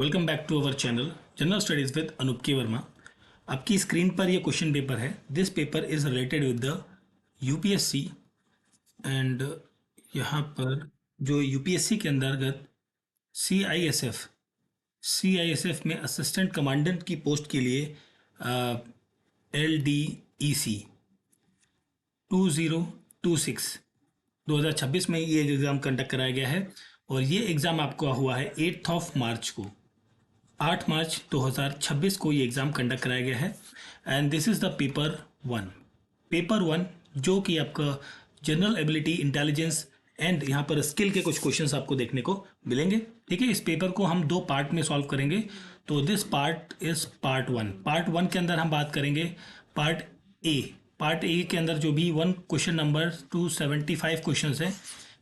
Welcome back to our channel general studies with Anoop K Verma. आपकी screen पर ये question paper है। This paper is related with the UPSC and यहाँ पर जो यूपीएससी के अंतर्गत सीआईएसएफ में असिस्टेंट कमांडेंट की पोस्ट के लिए LDEC 2026 में ये एग्ज़ाम कंडक्ट कराया गया है और ये एग्ज़ाम आपका हुआ है 8 मार्च को। 8 मार्च 2026 को ये एग्ज़ाम कंडक्ट कराया गया है and this is the paper one जो कि आपका जनरल एबिलिटी, इंटेलिजेंस एंड यहाँ पर स्किल के कुछ क्वेश्चंस आपको देखने को मिलेंगे। ठीक है, इस पेपर को हम 2 पार्ट में सॉल्व करेंगे। तो this part is part one के अंदर हम बात करेंगे पार्ट ए के अंदर जो भी 1 क्वेश्चन नंबर 275 क्वेश्चंस हैं,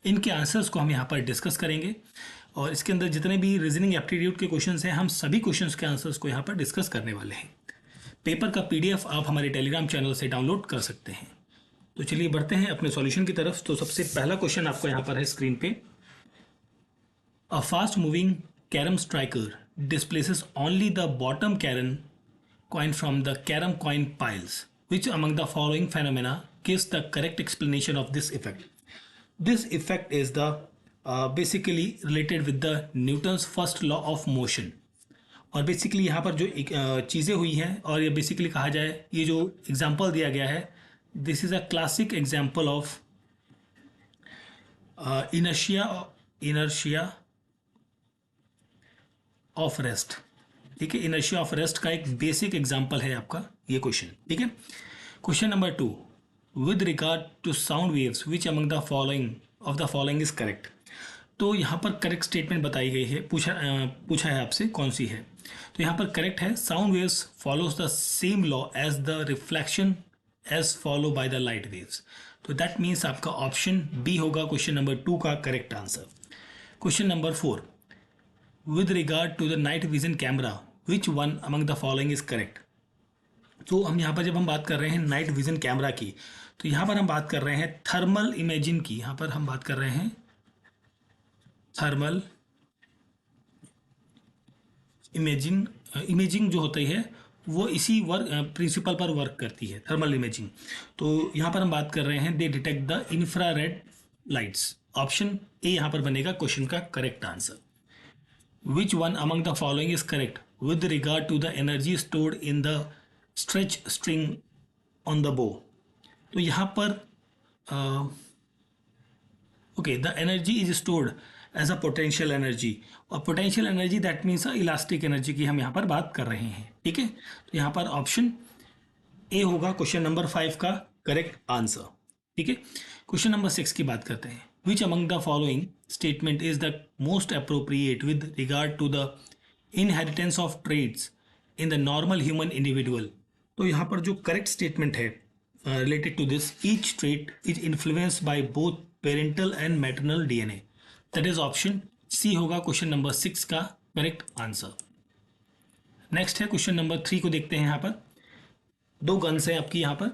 इनके आंसर्स को हम यहाँ पर डिस्कस करेंगे और इसके अंदर जितने भी रीजनिंग एप्टीट्यूड के क्वेश्चंस हैं, हम सभी क्वेश्चंस के आंसर्स को यहाँ पर डिस्कस करने वाले हैं। पेपर का PDF आप हमारे टेलीग्राम चैनल से डाउनलोड कर सकते हैं। तो चलिए बढ़ते हैं अपने सॉल्यूशन की तरफ। तो सबसे पहला क्वेश्चन आपको यहाँ पर है स्क्रीन पे। A fast moving carrom striker displaces only the bottom carrom coin from the carom coin piles. Which among the following phenomena gives the correct explanation of this effect? This effect is the basically related with the Newton's first law of motion. और basically यहाँ पर जो चीज़ें हुई हैं और ये basically कहा जाए, ये जो एग्जाम्पल दिया गया है, this is a classic example of inertia of rest. ठीक है, इनर्शिया ऑफ रेस्ट का एक बेसिक एग्जाम्पल है आपका ये क्वेश्चन। ठीक है, question number 2, with regard to sound waves which among the following is correct. तो यहाँ पर करेक्ट स्टेटमेंट बताई गई है, पूछा है आपसे कौन सी है। तो यहाँ पर करेक्ट है, sound waves follows the same law as the reflection as follow by the light waves. तो दैट मीन्स आपका ऑप्शन बी होगा क्वेश्चन नंबर 2 का correct answer. Question number 4, with regard to the night vision camera which one among the following is correct। तो हम यहाँ पर जब हम बात कर रहे हैं नाइट विजन कैमरा की, तो यहाँ पर हम बात कर रहे हैं थर्मल इमेजिंग की। यहाँ पर हम बात कर रहे हैं थर्मल इमेजिंग जो होती है वो इसी प्रिंसिपल पर वर्क करती है, थर्मल इमेजिंग। तो यहाँ पर हम बात कर रहे हैं दे detect the infrared lights. Option A यहाँ पर बनेगा क्वेश्चन का correct answer. Which one among the following is correct with regard to the energy stored in the stretch string on the bow? तो यहाँ पर the energy is stored as a potential energy और potential energy that means elastic energy की हम यहाँ पर बात कर रहे हैं। ठीक है, तो यहाँ पर ऑप्शन ए होगा क्वेश्चन नंबर 5 का करेक्ट आंसर। ठीक है, क्वेश्चन नंबर 6 की बात करते हैं। Which among the following statement is the most appropriate with regard to the inheritance of traits in the normal human individual? तो यहाँ पर जो करेक्ट स्टेटमेंट है related to this, each trait is influenced by both parental and maternal DNA. That is option C होगा question number 6 का correct answer. Next है question number 3 को देखते हैं। यहाँ पर 2 गन्स हैं आपकी यहाँ पर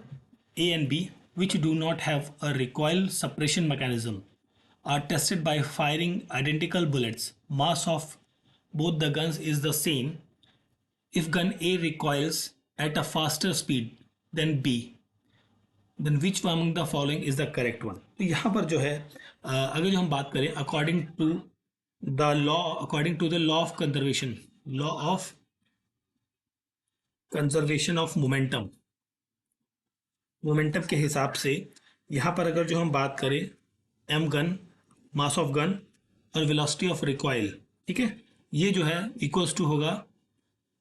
A and B which do not have a recoil suppression mechanism are tested by firing identical bullets. Mass of both the guns is the same. If gun A recoils at a faster speed than B, then which one among the following is the correct one? तो यहाँ पर जो है अगर जो हम बात करें according to the law of conservation of momentum के हिसाब से यहाँ पर अगर जो हम बात करें M gun, mass of gun और वेलोसिटी ऑफ रिकॉइल, ठीक है, ये जो है इक्वल्स टू होगा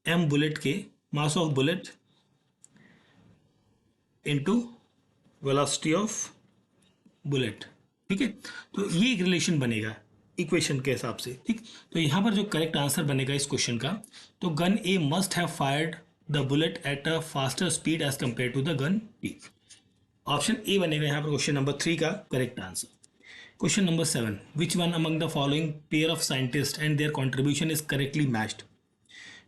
M बुलेट के mass of bullet into velocity of bullet. ठीक है, तो ये एक रिलेशन बनेगा इक्वेशन के हिसाब से। ठीक, तो यहाँ पर जो करेक्ट आंसर बनेगा इस क्वेश्चन का, तो gun A must have fired the bullet at a faster speed as compare to the gun B. Option A बनेगा यहाँ पर क्वेश्चन नंबर 3 का correct answer. Question number 7, which one among the following pair of scientist and their contribution is correctly matched.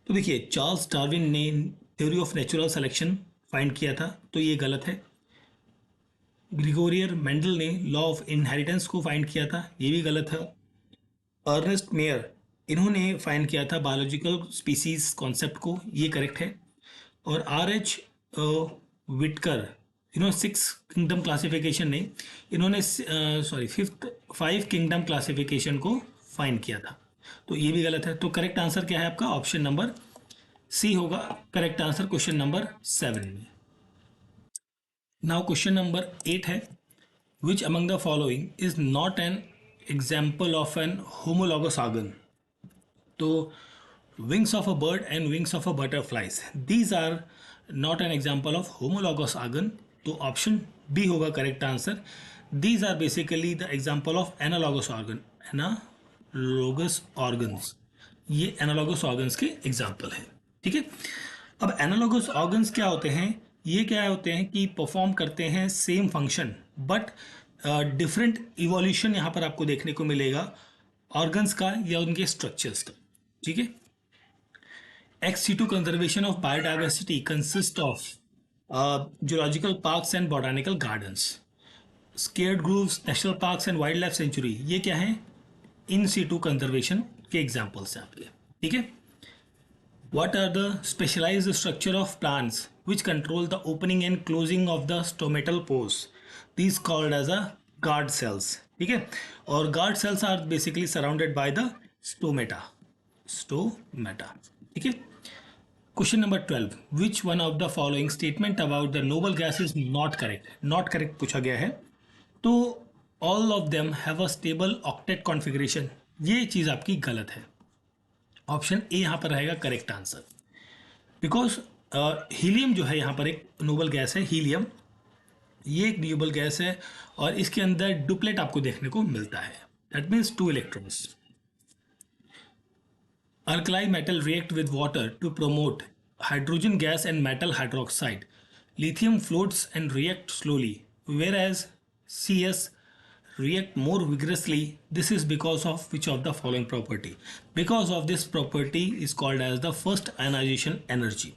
तो देखिए, Charles Darwin ने theory of natural selection find किया था, तो ये गलत है। ग्रिगोरियर मेंडल ने लॉ ऑफ इनहेरिटेंस को फाइंड किया था, ये भी गलत है। अर्नेस्ट मेयर इन्होंने फाइंड किया था बायोलॉजिकल स्पीसीज कॉन्सेप्ट को, ये करेक्ट है। और R.H. विटकर, इन्होंने 6 किंगडम क्लासिफिकेशन नहीं, इन्होंने सॉरी 5 किंगडम क्लासिफिकेशन को फाइंड किया था, तो ये भी गलत है। तो करेक्ट आंसर क्या है आपका? ऑप्शन नंबर सी होगा करेक्ट आंसर क्वेश्चन नंबर 7 में। नाउ क्वेश्चन नंबर 8 है, which among the following is not an example of an homologous organ? तो wings of a bird and wings of a butterflies, these are not an example of homologous organ, तो option B होगा correct answer. These are basically the example of analogous organ, analogous organs, ये analogous organs के example है। ठीक है, अब analogous organs क्या होते हैं? ये क्या होते हैं कि परफॉर्म करते हैं same function but different evolution यहाँ पर आपको देखने को मिलेगा ऑर्गन्स का या उनके स्ट्रक्चर्स का। ठीक है, ex situ conservation of biodiversity consists of zoological parks and botanical gardens. Scared groves, national parks and wildlife sanctuary, ये क्या है? In situ conservation के examples हैं आपके। ठीक है, what are the specialized structure of plants which control the opening and closing of the stomatal pores? These called as a guard cells। ठीक है, और guard cells are basically surrounded by the stomata। ठीक है, question number 12, which one of the following statement about the noble gas is not correct? Not correct पूछा गया है, तो all of them have a stable octet configuration, ये चीज़ आपकी गलत है। ऑप्शन ए यहाँ पर रहेगा करेक्ट आंसर, बिकॉज हीलियम जो है यहाँ पर एक नोबल गैस है, हीलियम ये एक नोबल गैस है और इसके अंदर डुप्लेट आपको देखने को मिलता है, that means 2 electrons. Alkali metal react with water to promote hydrogen gas and metal hydroxide. Lithium floats and react slowly, whereas CS react more vigorously. This is because of which of the following property? Because of this property is called as the first ionization energy.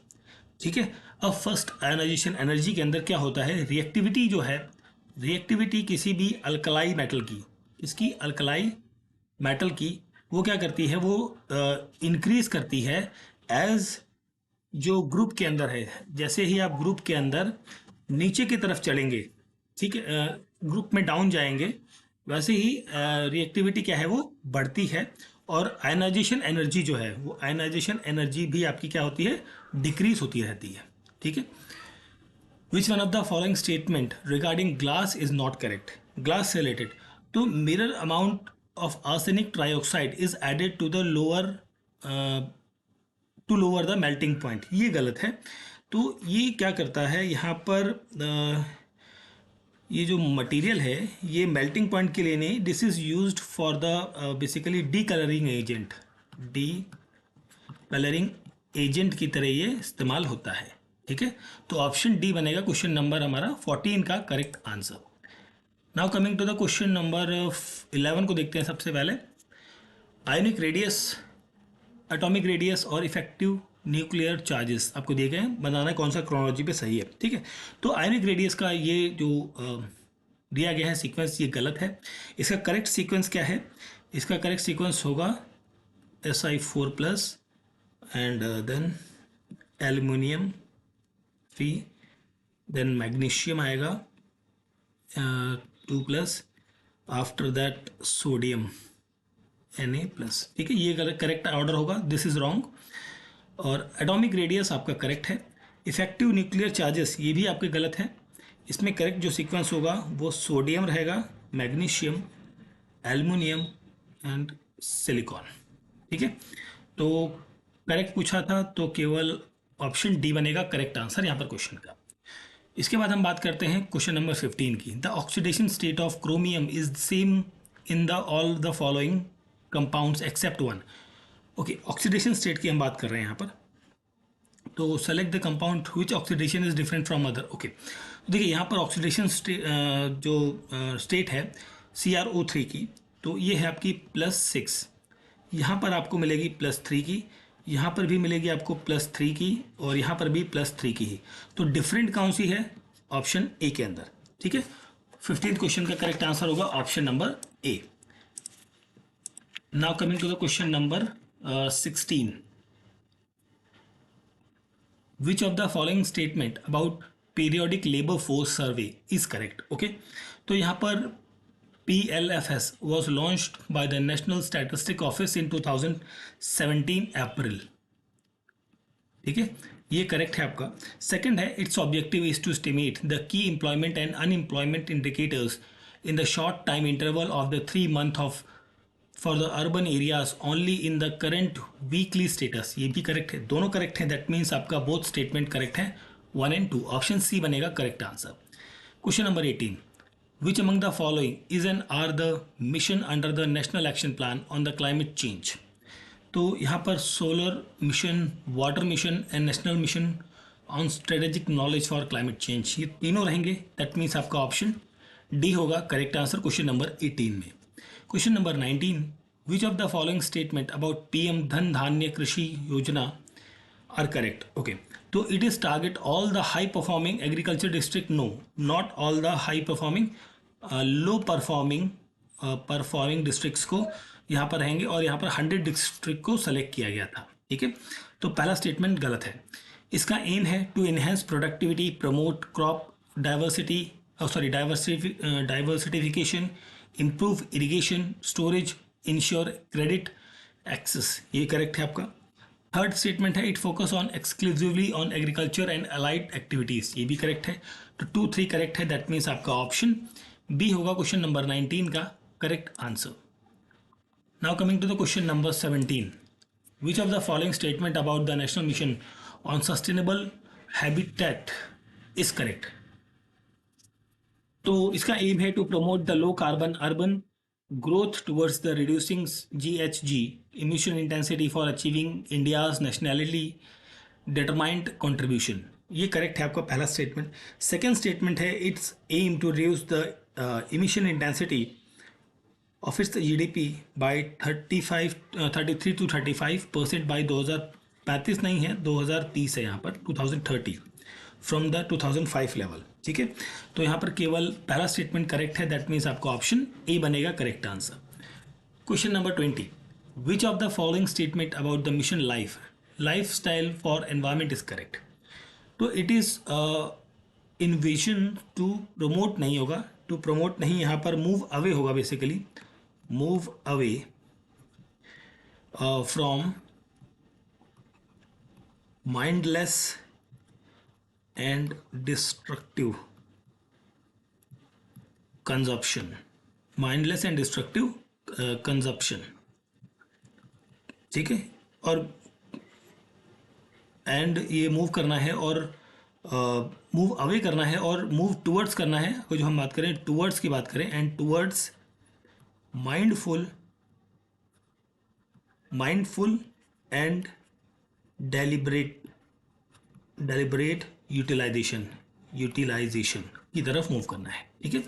ठीक है, अब first ionization energy के अंदर क्या होता है? Reactivity जो है, रिएक्टिविटी किसी भी अल्कलाई मेटल की, इसकी अल्कलाई मेटल की वो क्या करती है? वो इंक्रीज करती है एज जो ग्रुप के अंदर है। जैसे ही आप ग्रुप के अंदर नीचे की तरफ चलेंगे, ठीक है, ग्रुप में डाउन जाएंगे, वैसे ही रिएक्टिविटी क्या है वो बढ़ती है और आयनाइजेशन एनर्जी जो है वो आयनाइजेशन एनर्जी भी आपकी क्या होती है? डिक्रीज होती रहती है। ठीक है, विच one of the following statement regarding glass is not correct? Glass से रिलेटेड, तो mirror amount of arsenic trioxide is added to the lower the melting point, ये गलत है। तो ये क्या करता है यहाँ पर ये जो मटेरियल है ये मेल्टिंग पॉइंट के लिए नहीं, this is used for the basically decolouring agent, decolouring agent की तरह ये इस्तेमाल होता है। ठीक है, तो ऑप्शन डी बनेगा क्वेश्चन नंबर हमारा 14 का correct answer. Now coming to the question number 11 को देखते हैं। सबसे पहले आयोनिक रेडियस, एटॉमिक रेडियस और इफेक्टिव न्यूक्लियर चार्जेस आपको दिए गए हैं, बताना कौन सा क्रोनोलॉजी पे सही है। ठीक है, तो आयोनिक रेडियस का ये जो दिया गया है सीक्वेंस, ये गलत है। इसका करेक्ट सीक्वेंस क्या है? इसका करेक्ट सीक्वेंस होगा Si4+ and then aluminium 3, then magnesium आएगा 2+, आफ्टर दैट सोडियम Na+। ठीक है, ये करेक्ट ऑर्डर होगा, दिस इज रॉन्ग। और एटॉमिक रेडियस आपका करेक्ट है। इफेक्टिव न्यूक्लियर चार्जेस ये भी आपके गलत है। इसमें करेक्ट जो सीक्वेंस होगा वो सोडियम रहेगा, मैग्नीशियम, एल्युमिनियम एंड सिलिकॉन। ठीक है, तो करेक्ट पूछा था तो केवल ऑप्शन डी बनेगा करेक्ट आंसर यहाँ पर क्वेश्चन का। इसके बाद हम बात करते हैं क्वेश्चन नंबर 15 की। The oxidation state of chromium is same in the all the following compounds except one. Okay, oxidation state की हम बात कर रहे हैं यहाँ पर, तो select the compound which oxidation is different from other. Okay, देखिए यहाँ पर ऑक्सीडेशन जो स्टेट है CrO3 की, तो ये है आपकी +6, यहाँ पर आपको मिलेगी +3 की, यहाँ पर भी मिलेगी आपको +3 की और यहाँ पर भी +3 की ही। तो डिफरेंट कौन सी है? ऑप्शन ए के अंदर। ठीक है, 15th क्वेश्चन का करेक्ट आंसर होगा option number A. Now coming to the question number 16. Which of the following statement about periodic labor force survey is correct? Okay, तो यहाँ पर PLFS was launched by the National Statistic Office in 2017 अप्रैल. ठीक है, ये correct है आपका. Second है, its objective is to estimate the key employment and unemployment indicators in the short time interval of the 3 month of for the urban areas only in the current weekly status. ये भी correct है, दोनों correct है. That means आपका both statement correct है, 1 and 2. Option C बनेगा correct answer. Question number 18. Which among the following is an are the mission under the national action plan on the climate change? तो यहाँ पर solar mission, water mission and national mission on strategic knowledge for climate change, ये तीनों रहेंगे. That means आपका option D होगा correct answer question number 18 में. Question number 19. Which of the following statement about PM Dhan Dhaanya Krishi Yojana are correct? Okay, तो it is target all the high performing agriculture district. No, not all the high performing, low performing districts को यहाँ पर रहेंगे और यहाँ पर 100 district को select किया गया था. ठीक है, तो पहला स्टेटमेंट गलत है. इसका एम है to enhance productivity, promote crop diversification, improve irrigation, storage, ensure credit access. ये करेक्ट है आपका. थर्ड स्टेटमेंट है it focus on exclusively on agriculture and allied activities. ये भी करेक्ट है. तो 2, 3 करेक्ट है. दैट मीन्स आपका ऑप्शन बी होगा क्वेश्चन नंबर 19 का correct answer. Now coming to the question number 17. Which of the following statement about the national mission on sustainable habitat is correct? तो इसका एम है to promote the low carbon urban growth towards the reducing GHG emission intensity for achieving India's nationally determined contribution. ये correct है आपका पहला statement. Second statement है its aim to reduce the emission intensity of its GDP by 33 to 35% by 2035 नहीं है, 2030 है यहाँ पर, 2030 फ्रॉम द 2005 लेवल. ठीक है, तो यहाँ पर केवल पहला स्टेटमेंट करेक्ट है. दैट मीन्स आपका ऑप्शन ए बनेगा correct answer. Question number 20. Which of the following statement about the mission life style for environment is correct? तो it is envision to promote नहीं होगा, टू प्रमोट नहीं, यहाँ पर move away होगा. Basically move away from mindless and destructive consumption. mindless and destructive consumption. ठीक है, और एंड ये मूव करना है और मूव अवे करना है और मूव टूवर्ड्स करना है. जो हम बात करें टूवर्ड्स की बात करें, and towards mindful and deliberate utilization की तरफ मूव करना है. ठीक है,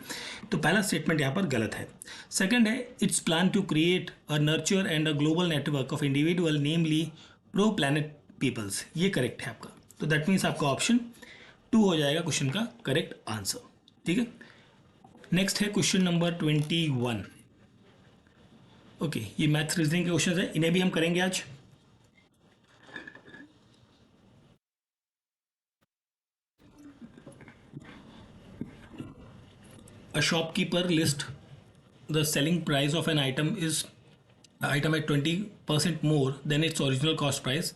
तो पहला स्टेटमेंट यहाँ पर गलत है. सेकंड है its plan to create a nurture and a global network of individual namely pro planet peoples. ये करेक्ट है आपका. तो दैट मीन्स आपका ऑप्शन 2 हो जाएगा क्वेश्चन का करेक्ट आंसर. ठीक है, नेक्स्ट है क्वेश्चन नंबर 21. ओके, ये मैथ्स रीजनिंग के क्वेश्चन है, इन्हें भी हम करेंगे आज. A shopkeeper list the selling price of an item at 20% more than its original cost price.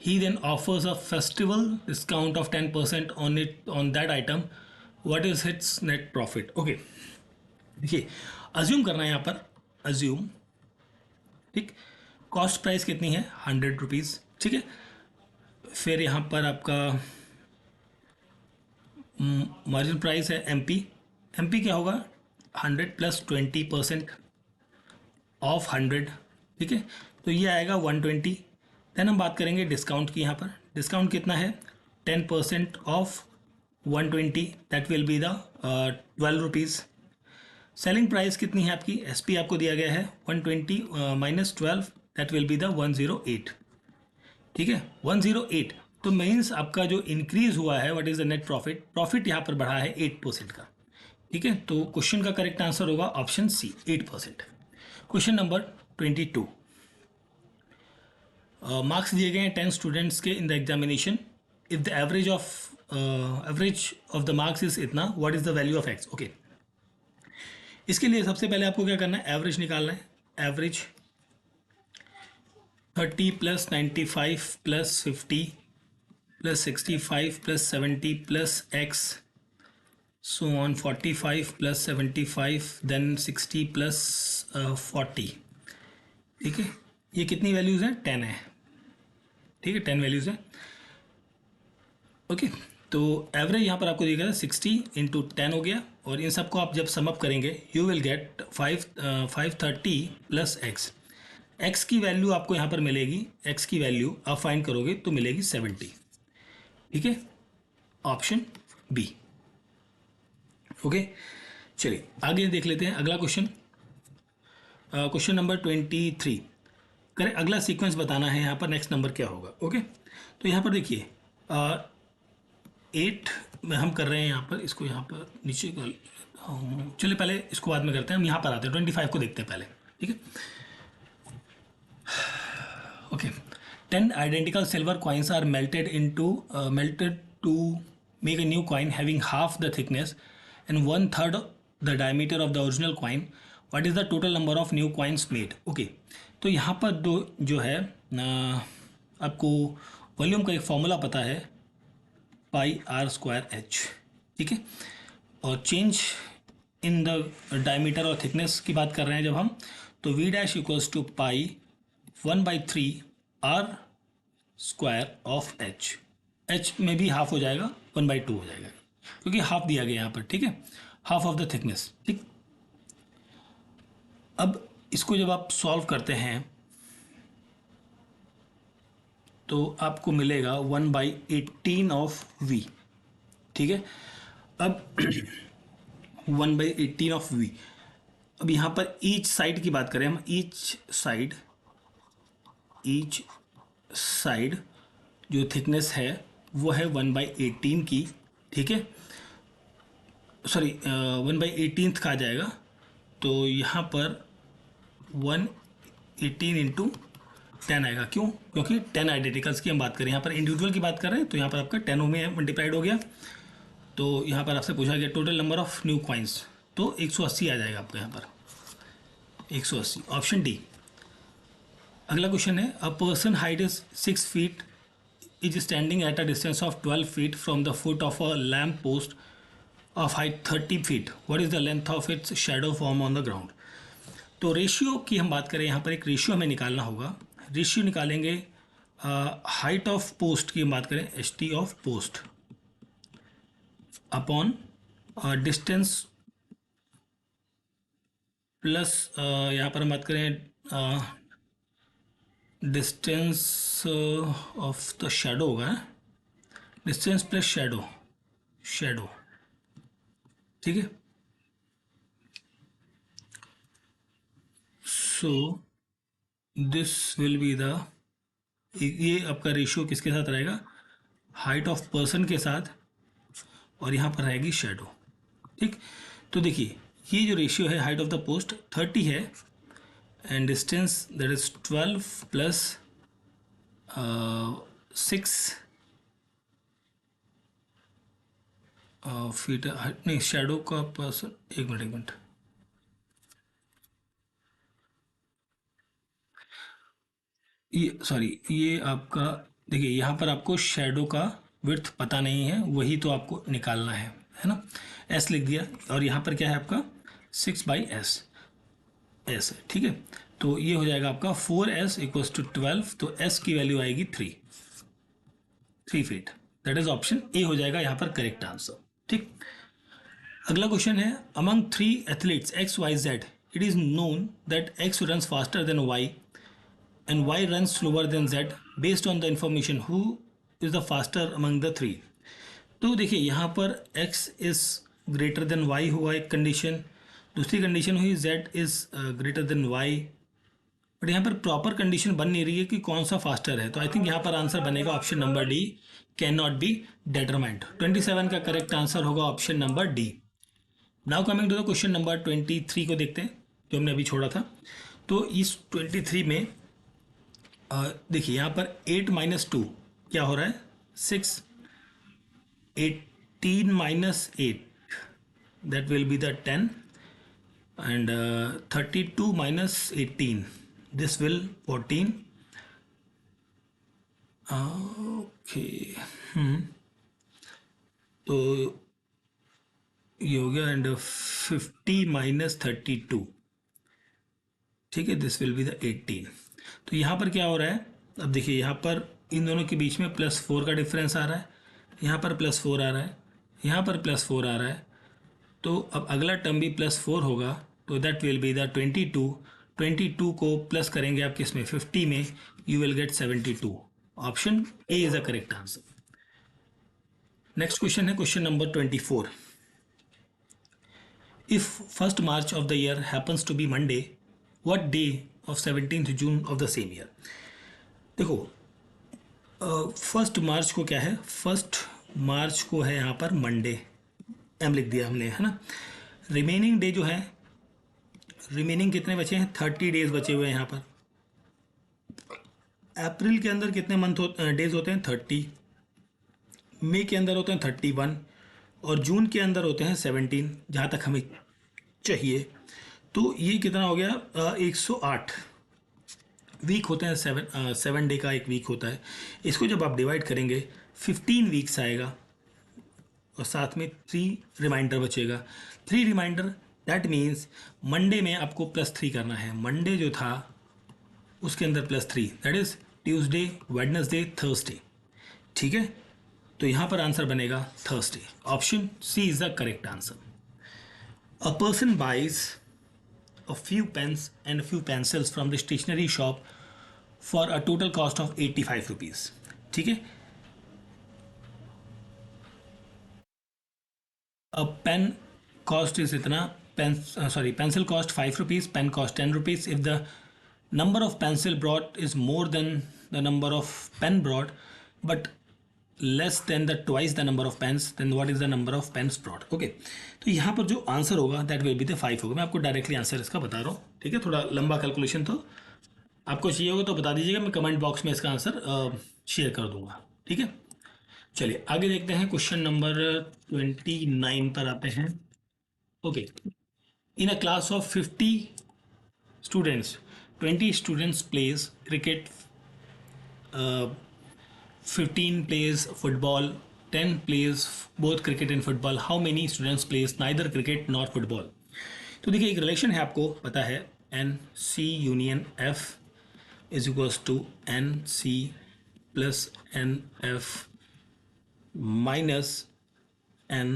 He then offers a festival discount of 10% on that item. What is its net profit? Okay, देखिए assume करना है यहाँ पर, assume. ठीक, cost price कितनी है? 100 rupees. ठीक है, फिर यहाँ पर आपका मार्जिन प्राइस है एमपी क्या होगा? 100 प्लस 20% ऑफ 100. ठीक है, तो ये आएगा 120. देन हम बात करेंगे डिस्काउंट की. यहाँ पर डिस्काउंट कितना है? 10% of 120, that will be the 12 rupees. Selling price कितनी है आपकी? एसपी आपको दिया गया है 120 minus 12, that will be the 108. ठीक है, 108. तो मीन्स आपका जो इंक्रीज हुआ है, what is the net profit यहाँ पर बढ़ा है 8% का. ठीक है, तो क्वेश्चन का करेक्ट आंसर होगा option C, 8%. Question number 22। Marks दिए गए हैं 10 स्टूडेंट्स के in the examination. If the average of the marks is इतना, what is the value of X. Okay, इसके लिए सबसे पहले आपको क्या करना है, एवरेज निकालना है। Average 30 plus 95 plus 50 plus 65 plus 70 plus x, so on 45 plus 75 then 60 plus 40। ठीक है, ये कितनी वैल्यूज़ हैं, 10 है। ठीक है, 10 वैल्यूज़ है। ओके, तो एवरेज यहाँ पर आपको दिया गया 60 इंटू 10 हो गया, और इन सबको आप जब समअप करेंगे you will gate 530 plus x. X की वैल्यू आपको यहाँ पर मिलेगी, एक्स की वैल्यू आप फाइंड करोगे तो मिलेगी 70। ठीक है, ऑप्शन बी। ओके, चलिए आगे देख लेते हैं अगला क्वेश्चन। Question number 23। करें, अगला सीक्वेंस बताना है यहाँ पर, नेक्स्ट नंबर क्या होगा। ओके, तो यहाँ पर देखिए 8 में हम कर रहे हैं, यहाँ पर इसको यहाँ पर नीचे कर, चलिए पहले इसको बाद में करते हैं, हम यहाँ पर आते हैं 25 को देखते हैं पहले। ठीक है, okay. 10 identical silver coins are melted to make a new coin having half the thickness and 1/3 the diameter of the original coin. What is the total number of new coins made? Okay, तो यहाँ पर दो जो है आपको volume का एक formula पता है, पाई आर स्क्वायर एच। ठीक है, और चेंज इन द डायमीटर और थिकनेस की बात कर रहे हैं जब हम, तो V dash equals to pi 1/3 r square of h. H में भी हाफ हो जाएगा, 1/2 हो जाएगा, क्योंकि हाफ दिया गया यहाँ पर। ठीक है, हाफ ऑफ द थिकनेस। ठीक, अब इसको जब आप सॉल्व करते हैं तो आपको मिलेगा 1/18 ऑफ v। ठीक है, अब 1/18 ऑफ v। अब यहाँ पर ईच साइड की बात करें हम, ईच साइड जो थिकनेस है वो है 1/18 की। ठीक है, सॉरी 1/18 का आ जाएगा, तो यहाँ पर 118 इंटू 10 आएगा। क्यों? क्योंकि 10 आइडेंटिकल्स की हम बात करें, यहाँ पर इंडिविजुअल की बात कर रहे हैं, तो यहाँ पर आपका 10 में मल्टीप्लाइड हो गया। तो यहाँ पर आपसे पूछा गया total number of new coins, तो 180 आ जाएगा आपको यहाँ पर, 180, ऑप्शन डी। अगला क्वेश्चन है, a person height is 6 feet is standing at a distance of 12 feet from the foot of a lamp post of height 30 feet. What is the length of its shadow form on the ground. तो ratio की हम बात करें, यहाँ पर एक ratio हमें निकालना होगा। रेशियो निकालेंगे, हाइट ऑफ पोस्ट की हम बात करें, H T of post upon distance plus यहाँ पर हम बात करें डिस्टेंस ऑफ द शैडो होगा, डिस्टेंस प्लस शैडो। ठीक है, so this will be the, ये आपका रेशियो किसके साथ रहेगा, हाइट ऑफ पर्सन के साथ, और यहाँ पर रहेगी शैडो। ठीक, तो देखिए ये जो रेशियो है, हाइट ऑफ द पोस्ट 30 है and distance that is 12 plus 6 feet, नहीं शैडो का पर्सन, एक मिनट ये सॉरी, ये आपका देखिए यहाँ पर आपको शैडो का विड्थ पता नहीं है, वही तो आपको निकालना है ना। एस लिख दिया, और यहाँ पर क्या है आपका 6/s, एस है। ठीक है, तो ये हो जाएगा आपका 4s इक्वल्स टू 12, तो s की वैल्यू आएगी 3 feet. That is option A हो जाएगा यहाँ पर करेक्ट आंसर। ठीक, अगला क्वेश्चन है, among 3 athletes x y z it is known that x runs faster than y and y runs slower than z based on the information who is the faster among the three। तो देखिए यहाँ पर x is greater than y हुआ एक condition, दूसरी condition हुई z is greater than y, but यहाँ पर प्रॉपर कंडीशन बन नहीं रही है कि कौन सा फास्टर है। तो आई थिंक यहाँ पर आंसर बनेगा option number D, can not be determined. 27 का करेक्ट आंसर होगा option number D. Now coming to the question number 23 को देखते हैं, जो हमने अभी छोड़ा था। तो इस 23 में देखिए यहाँ पर 8 माइनस 2 क्या हो रहा है 6, 18 minus 8 that will be the 10 and 32 minus 18 this will 14 okay तो ये हो गया एंड 50 माइनस 32 ठीक है दिस विल बी द 18 तो यहाँ पर क्या हो रहा है अब देखिए यहाँ पर इन दोनों के बीच में +4 का डिफरेंस आ रहा है यहाँ पर +4 आ रहा है यहाँ पर +4 आ रहा है तो अब अगला टर्म भी +4 होगा तो दैट विल बी द 22 को प्लस करेंगे आप किस में 50 में you will get 72 option A is the correct answer next question है question number 24 if first March of the year happens to be Monday what day of 17th June of the same year देखो first March को क्या है first March को है यहाँ पर Monday M लिख दिया हमने है ना रिमेनिंग डे जो है रिमेनिंग कितने बचे हैं 30 डेज बचे हुए हैं यहाँ पर अप्रैल के अंदर कितने डेज होते हैं 30 मई के अंदर होते हैं 31 और जून के अंदर होते हैं 17 जहाँ तक हमें चाहिए तो ये कितना हो गया 108 वीक होते हैं 7 डे का एक वीक होता है इसको जब आप डिवाइड करेंगे 15 वीक्स आएगा और साथ में 3 रिमाइंडर बचेगा 3 रिमाइंडर दैट मीन्स मंडे में आपको +3 करना है मंडे जो था उसके अंदर +3 that is Tuesday Wednesday Thursday ठीक है तो यहाँ पर आंसर बनेगा Thursday option C is the correct answer a person buys a few pens and a few pencils from the stationery shop for a total cost of 85 rupees ठीक है a pen cost is इतना pencil cost 5 rupees pen cost 10 rupees if the number of pencil brought is more than the number of pen brought but less than the twice the number of pens then what is the number of pens brought okay तो यहाँ पर जो answer होगा that will be the 5 होगा मैं आपको directly answer इसका बता रहा हूँ ठीक है थोड़ा लंबा कैलकुलेशन तो आपको चाहिए होगा तो बता दीजिएगा मैं कमेंट बॉक्स में इसका आंसर शेयर कर दूंगा ठीक है चलिए आगे देखते हैं क्वेश्चन नंबर 29 पर आते हैं okay in a class of 50 students 20 students pledge cricket 15 plays football 10 plays both cricket and football how many students plays neither cricket nor football तो देखिए एक रिलेशन है आपको पता है n C union F is equals to n C plus n F minus n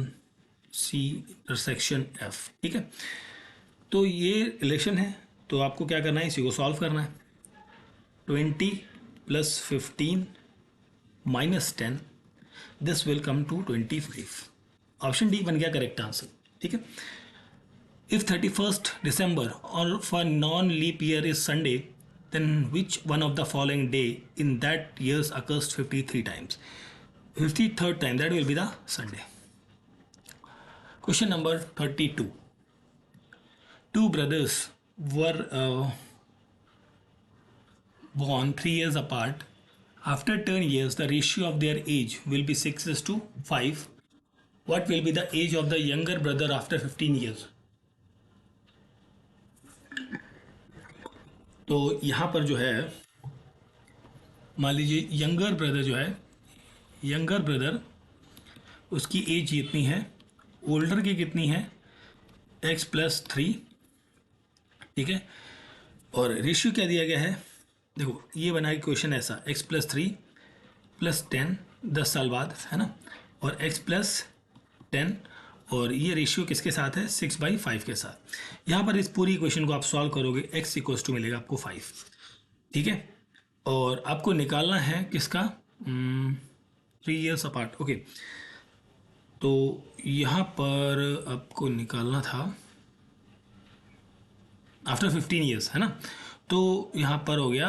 C intersection F ठीक है तो ये रिलेशन है तो आपको क्या करना है इसी को सॉल्व करना है 20 + 15 -10 this will come to 25 option D बन गया करेक्ट आंसर ठीक है इफ 31st December और for non leap year is Sunday then which one of the following day in that years occurs 53 times 53rd time that will be the Sunday question number 32 two brothers were born 3 years apart after 10 years the ratio of their age will be 6:5 what will be the age of the younger brother after 15 years तो यहाँ पर जो है मान लीजिए younger brother जो है younger brother उसकी एज इतनी है ओल्डर की कितनी है x+3 ठीक है और रेशियो क्या दिया गया है देखो ये बना के क्वेश्चन ऐसा x+3 + 10 10 साल बाद है ना और x+10 और ये रेशियो किसके साथ है 6/5 के साथ यहाँ पर इस पूरी इक्वेशन को आप सॉल्व करोगे x = मिलेगा आपको 5 ठीक है और आपको निकालना है किसका 3 years अपार्ट ओके तो यहाँ पर आपको निकालना था आफ्टर 15 years है ना तो यहाँ पर हो गया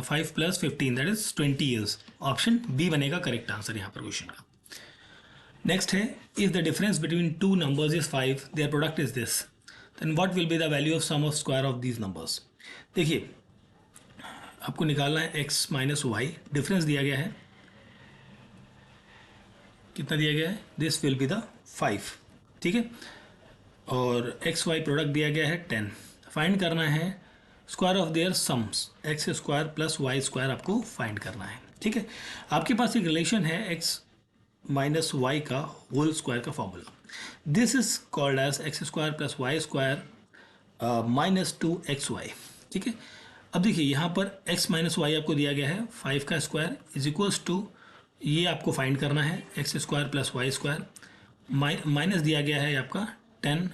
5 + 15 that is 20 years option B बनेगा करेक्ट आंसर यहाँ पर क्वेश्चन का नेक्स्ट है if the difference between two numbers is 5 their product is this then what will be the value of sum of square of these numbers. देखिए आपको निकालना है x minus Y, difference दिया गया है, कितना दिया गया है, दिस विल बी द 5, ठीक है, और एक्स वाई प्रोडक्ट दिया गया है 10। फाइंड करना है square of their sums, x square plus y square आपको फाइंड करना है, ठीक है। आपके पास एक रिलेशन है एक्स माइनस वाई का होल स्क्वायर का formula, this is called as x square plus y square minus 2xy, ठीक है। अब देखिए यहाँ पर x माइनस वाई आपको दिया गया है 5 का स्क्वायर इज इक्वल्स टू, ये आपको फाइंड करना है x square plus y square, minus दिया गया है आपका 10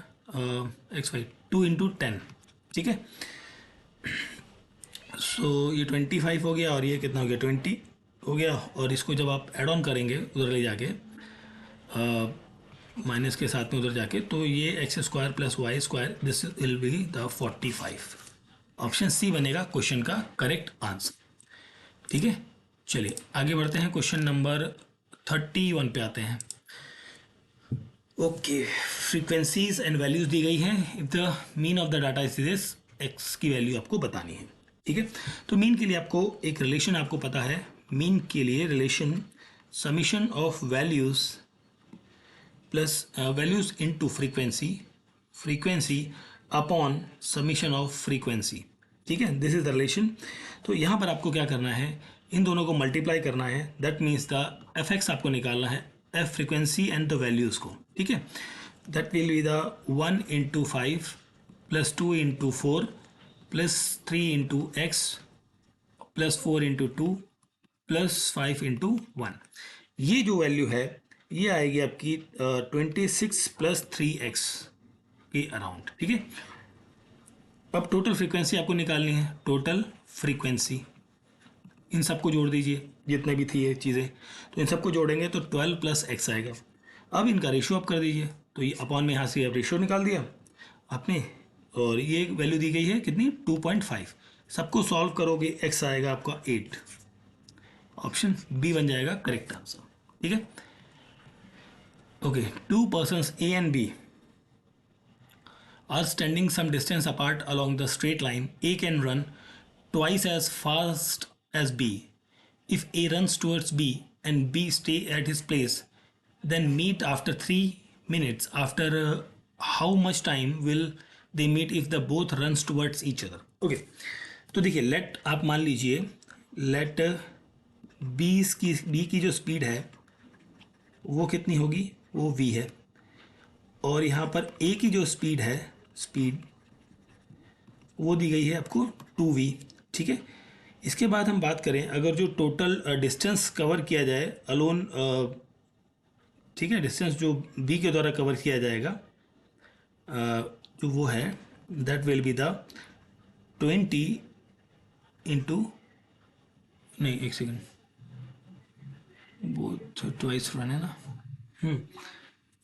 एक्स वाई 2 इंटू 10, ठीक है। सो ये 25 हो गया और ये कितना हो गया 20 हो गया, और इसको जब आप एड ऑन करेंगे उधर ले जाके माइनस के साथ में उधर जाके, तो ये x square plus y square this will be the 45। Option C बनेगा क्वेश्चन का करेक्ट आंसर, ठीक है। चलिए आगे बढ़ते हैं, क्वेश्चन नंबर 31 पे आते हैं। ओके, फ्रीक्वेंसीज एंड वैल्यूज दी गई हैं, if the mean of the data is this, x की वैल्यू आपको बतानी है, ठीक है। तो मीन के लिए आपको एक रिलेशन आपको पता है, मीन के लिए relation summation of values plus values into frequency, frequency upon summation of frequency, ठीक है, दिस इज द रिलेशन। तो यहाँ पर आपको क्या करना है, इन दोनों को मल्टीप्लाई करना है, that means the F x आपको निकालना है, F frequency and the values को, ठीक है। That will be the 1 into 5 plus 2 into 4 plus 3 into x plus 4 into 2 plus 5 into 1। ये जो वैल्यू है ये आएगी आपकी 26 प्लस 3x के अराउंड, ठीक है। अब टोटल फ्रीक्वेंसी आपको निकालनी है, टोटल फ्रीक्वेंसी, इन सबको जोड़ दीजिए जितने भी थी ये चीज़ें, तो इन सबको जोड़ेंगे तो 12 प्लस एक्स आएगा। अब इनका रेशियो आप कर दीजिए, तो ये अपॉन में यहाँ से अब रेशियो निकाल दिया आपने, और ये वैल्यू दी गई है कितनी 2.5, सबको सॉल्व करोगे एक्स आएगा आपका 8, ऑप्शन बी बन जाएगा करेक्ट आंसर, ठीक है। Okay, 2 persons A and B are standing some distance apart along the straight line. A can run twice as fast as B. If A runs towards B and B stay at his place, then meet after 3 minutes. After how much time will they meet if the both runs towards each other? Okay, तो देखिए late आप मान लीजिए late B की जो speed है वो कितनी होगी, वो v है, और यहाँ पर A की जो स्पीड है, स्पीड वो दी गई है आपको 2v, ठीक है। इसके बाद हम बात करें अगर जो टोटल डिस्टेंस कवर किया जाए अलोन, ठीक है, डिस्टेंस जो b के द्वारा कवर किया जाएगा जो वो है that will be the 20 into, नहीं एक सेकेंड, वो ट्वाइस रन है ना,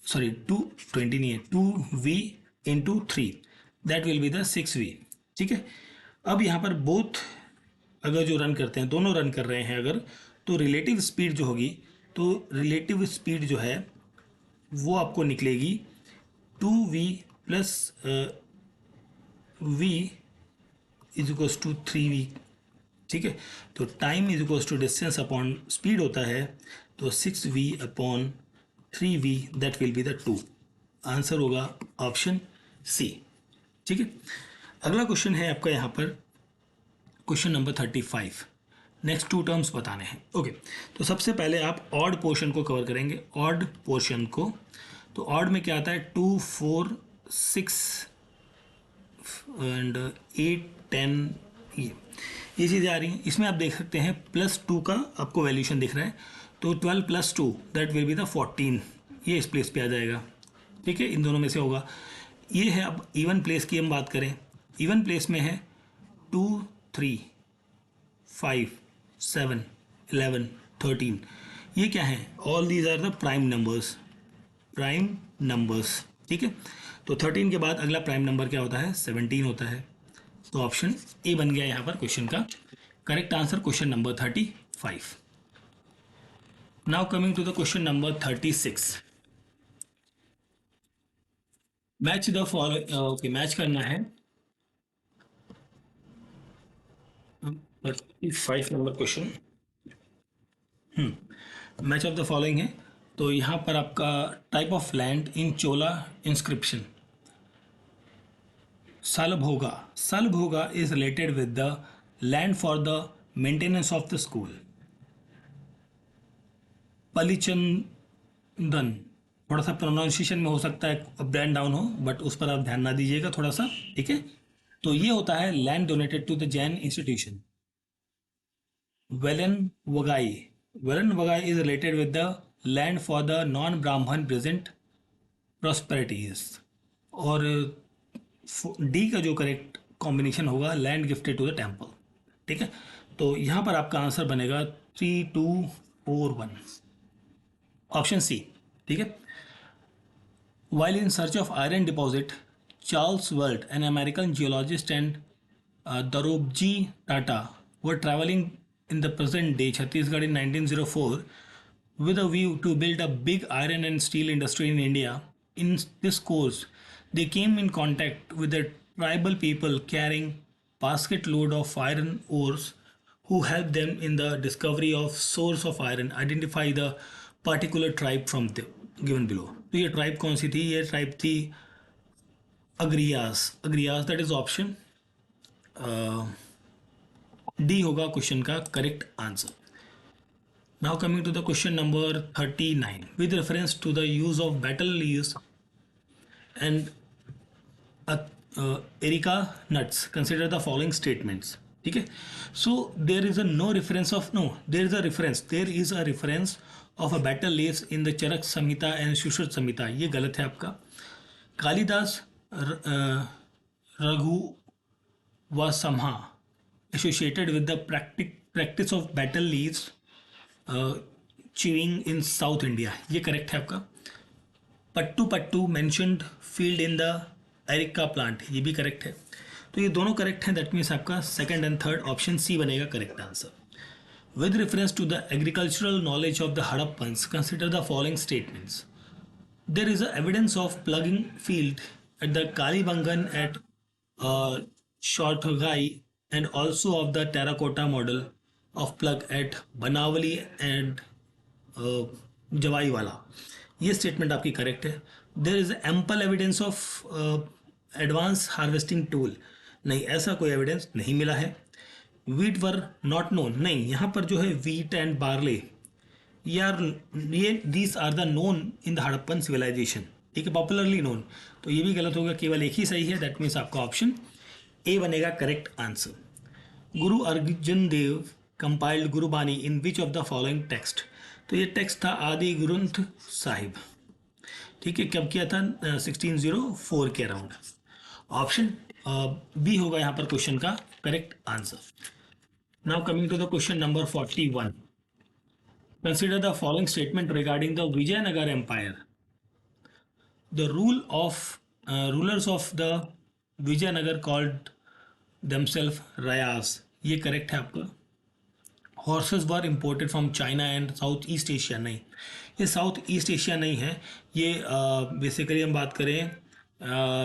सॉरी 220 नहीं है, 2v into 3 that will be the 6v, ठीक है। अब यहाँ पर बोथ अगर जो रन करते हैं, दोनों रन कर रहे हैं अगर, तो रिलेटिव स्पीड जो होगी, तो रिलेटिव स्पीड जो है वो आपको निकलेगी 2v plus v is equals to 3v, ठीक है। तो time is equals to distance upon speed होता है, तो 6v upon 3v that will be the 2, answer होगा ऑप्शन सी, ठीक है। अगला क्वेश्चन है आपका यहाँ पर क्वेश्चन नंबर 35, नेक्स्ट 2 टर्म्स बताने हैं। ओके, तो सबसे पहले आप ऑड पोर्शन को कवर करेंगे, ऑड पोर्शन को, तो ऑड में क्या आता है 2 4 6 एंड 8 10, ये चीज़ें आ रही हैं। इसमें आप देख सकते हैं +2 का आपको वैल्यूशन दिख रहा है, तो 12 + 2 दैट विल बी द 14, ये इस प्लेस पे आ जाएगा, ठीक है, इन दोनों में से होगा। ये है अब इवन प्लेस की हम बात करें, इवन प्लेस में है 2 3 5 7 11 13, ये क्या है, all these are the prime numbers, prime numbers, ठीक है। तो 13 के बाद अगला प्राइम नंबर क्या होता है, 17 होता है, तो ऑप्शन ए बन गया यहाँ पर क्वेश्चन का correct answer, question number 35। Now coming to the question number 36। Match the following, okay match करना है। 5 number question. Match of the following है। तो यहाँ पर आपका type of land in Chola inscription, Salabhoga. Salabhoga is related with the land for the maintenance of the school. Pallichchandam, थोड़ा सा pronunciation में हो सकता है अप एंड डाउन हो, बट उस पर आप ध्यान ना दीजिएगा थोड़ा सा, ठीक है। तो ये होता है land donated to the Jain institution. Vellanvagai, Vellanvagai is related with the land for the non Brahmin present prosperities. और डी का जो करेक्ट कॉम्बिनेशन होगा, land gifted to the temple, ठीक है। तो यहाँ पर आपका आंसर बनेगा 3241, ऑप्शन सी, ठीक है। While in search of iron deposit, Charles Wright, an American geologist, and Dorobji Tata were traveling in the present day Chhattisgarh in 1904 with a view to build a big iron and steel industry in India. In this course, they came in contact with the tribal people carrying basket load of iron ores who helped them in the discovery of source of iron. Identify the particular tribe from the given below. तो ये tribe कौन सी थी? ये tribe थी अग्रियास। अग्रियास, that is option D होगा question का correct answer. Now coming to the question number 39. With reference to the use of battle leaves and erica nuts, consider the following statements. ठीक है। So there is a no reference of, no there is a reference, there is a reference of a betel leaves in the Charaka Samhita and Sushruta Samhita. ये गलत है आपका। Kalidasa Raghuvamsha associated with the practice of betel leaves chewing in South India, ये correct है आपका। Pattu Pattu mentioned field in the areca plant, ये भी correct है। तो ये दोनों करेक्ट हैं, दैट मीन्स आपका second and third option C बनेगा correct answer. With reference to the agricultural knowledge of the Harappans, consider the following statements. There is evidence of ploughing field at the Kalibangan at Shortugai and also of the terracotta model of plough at Banawali and जवाई वाला। ये statement आपकी correct है। There is ample evidence of advance harvesting tool, नहीं ऐसा कोई evidence नहीं मिला है। वीट वर नॉट नोन, नहीं यहाँ पर जो है वीट एंड बार्ले ये these are the known in the Harappan civilisation, ठीक है, पॉपुलरली नोन। तो ये भी गलत होगा, केवल एक ही सही है, दैट मीन्स आपका ऑप्शन ए बनेगा correct answer. Guru Arjun Dev compiled Gurbani in which of the following text, तो ये टेक्स्ट था आदि ग्रंथ साहिब, ठीक है। कब किया था? 1604 के अराउंड। ऑप्शन बी होगा यहाँ पर क्वेश्चन का correct answer. Now coming to the question number 41। Consider the following statement regarding the Vijayanagar empire. The rulers of the Vijayanagar called themselves Rayas, ये करेक्ट है आपका। Horses were imported from China and south east Asia, नहीं ये south east Asia नहीं है, ये basically हम बात करें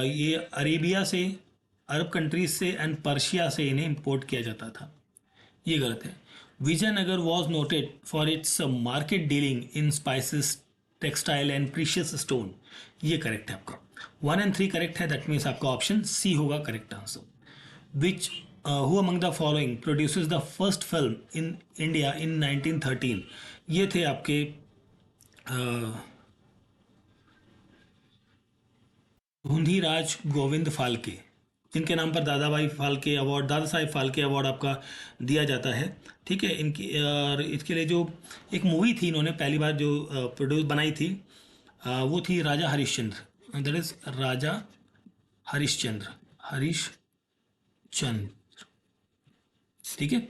ये अरेबिया से, अरब कंट्रीज से एंड पर्शिया से इन्हें इम्पोर्ट किया जाता था, ये गलत है। Vijayanagar was noted for its market dealing in spices, textile and precious stone, ये करेक्ट है आपका। 1 and 3 करेक्ट है, दैट मीन्स आपका ऑप्शन सी होगा correct answer. Which who among the following produces the first film in India in 1913? ये थे आपके धुंधीराज गोविंद फाल्के, जिनके नाम पर दादा भाई फाल्के अवार्ड, दादा साहिब फाल्के अवार्ड आपका दिया जाता है, ठीक है। इनकी और इसके लिए जो एक मूवी थी इन्होंने पहली बार जो प्रोड्यूस बनाई थी वो थी राजा हरिश्चंद्र, दैट इज राजा हरिश्चंद्र, हरिश्चंद्र, ठीक है।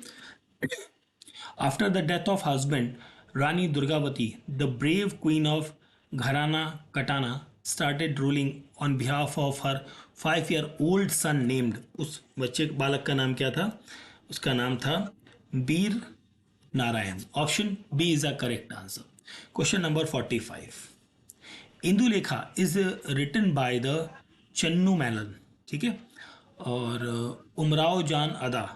After the death of husband Rani Durgavati, the brave queen of Gharana Katana started ruling on behalf of her 5-year-old son named, उस बच्चे बालक का नाम क्या था? उसका नाम था Veer Narayan. Option B is a correct answer. Question number 45। Indulekha is written by the Chandu Menon, ठीक है, और उमराव जान अदा,